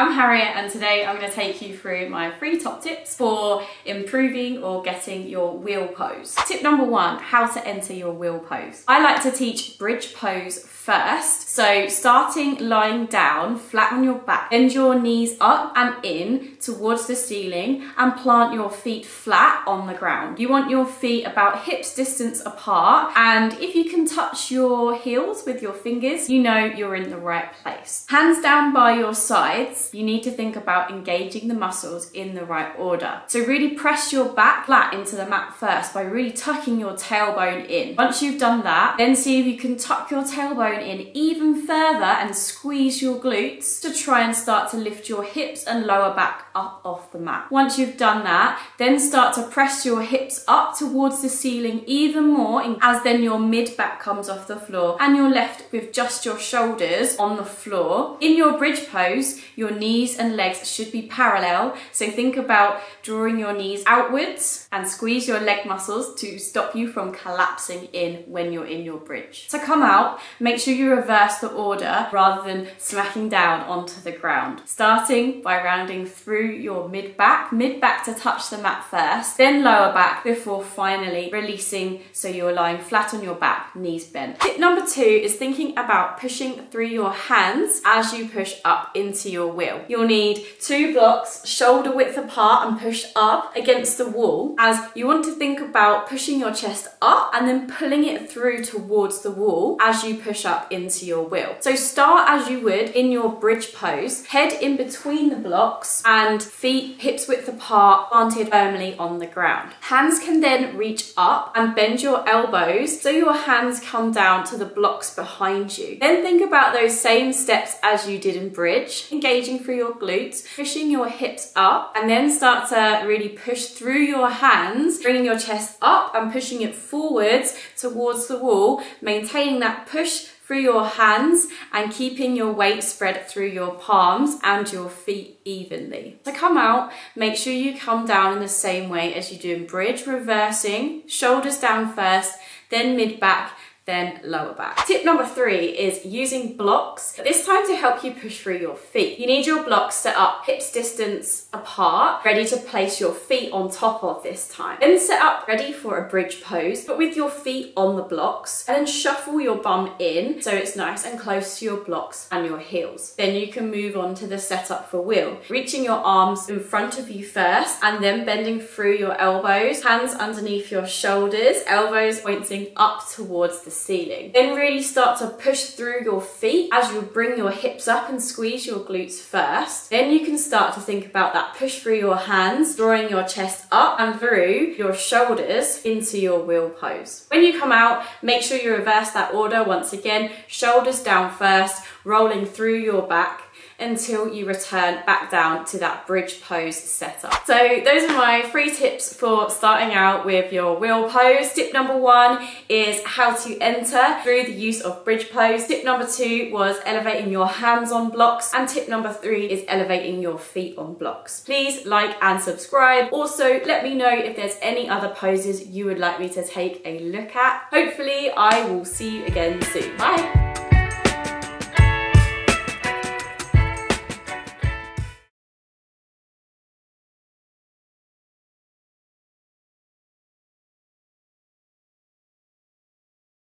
I'm Harriet and today I'm going to take you through my 3 top tips for improving or getting your wheel pose. Tip number 1, how to enter your wheel pose. I like to teach bridge pose first. So starting lying down, flat on your back, bend your knees up and in towards the ceiling and plant your feet flat on the ground. You want your feet about hips distance apart, and if you can touch your heels with your fingers, you know you're in the right place. Hands down by your sides, you need to think about engaging the muscles in the right order. So really press your back flat into the mat first by really tucking your tailbone in. Once you've done that, then see if you can tuck your tailbone in even further and squeeze your glutes to try and start to lift your hips and lower back up off the mat. Once you've done that, then start to press your hips up towards the ceiling even more as then your mid back comes off the floor and you're left with just your shoulders on the floor. In your bridge pose, your knees and legs should be parallel, so think about drawing your knees outwards and squeeze your leg muscles to stop you from collapsing in when you're in your bridge. To come out, make sure you reverse the order rather than smacking down onto the ground. Starting by rounding through your mid back to touch the mat first, then lower back before finally releasing so you're lying flat on your back, knees bent. Tip number 2 is thinking about pushing through your hands as you push up into your wheel. You'll need 2 blocks shoulder width apart and push up against the wall, as you want to think about pushing your chest up and then pulling it through towards the wall as you push up into your wheel. So start as you would in your bridge pose, head in between the blocks and feet hips width apart, planted firmly on the ground. Hands can then reach up and bend your elbows so your hands come down to the blocks behind you. Then think about those same steps as you did in bridge, engaging through your glutes, pushing your hips up, and then start to really push through your hands, bringing your chest up and pushing it forwards towards the wall, maintaining that push through your hands and keeping your weight spread through your palms and your feet evenly. To come out, make sure you come down in the same way as you do in bridge, reversing, shoulders down first, then mid back, then lower back. Tip number 3 is using blocks, this time to help you push through your feet. You need your blocks set up hips distance apart, ready to place your feet on top of this time. Then set up ready for a bridge pose, but with your feet on the blocks, and then shuffle your bum in so it's nice and close to your blocks and your heels. Then you can move on to the setup for wheel, reaching your arms in front of you first and then bending through your elbows, hands underneath your shoulders, elbows pointing up towards the ceiling. Then really start to push through your feet as you bring your hips up and squeeze your glutes first. Then you can start to think about that push through your hands, drawing your chest up and through your shoulders into your wheel pose. When you come out, make sure you reverse that order once again, shoulders down first, rolling through your back until you return back down to that bridge pose setup. So those are my 3 tips for starting out with your wheel pose. Tip number 1 is how to enter through the use of bridge pose. Tip number 2 was elevating your hands on blocks, and tip number 3 is elevating your feet on blocks. Please like and subscribe. Also, let me know if there's any other poses you would like me to take a look at. Hopefully I will see you again soon. Bye.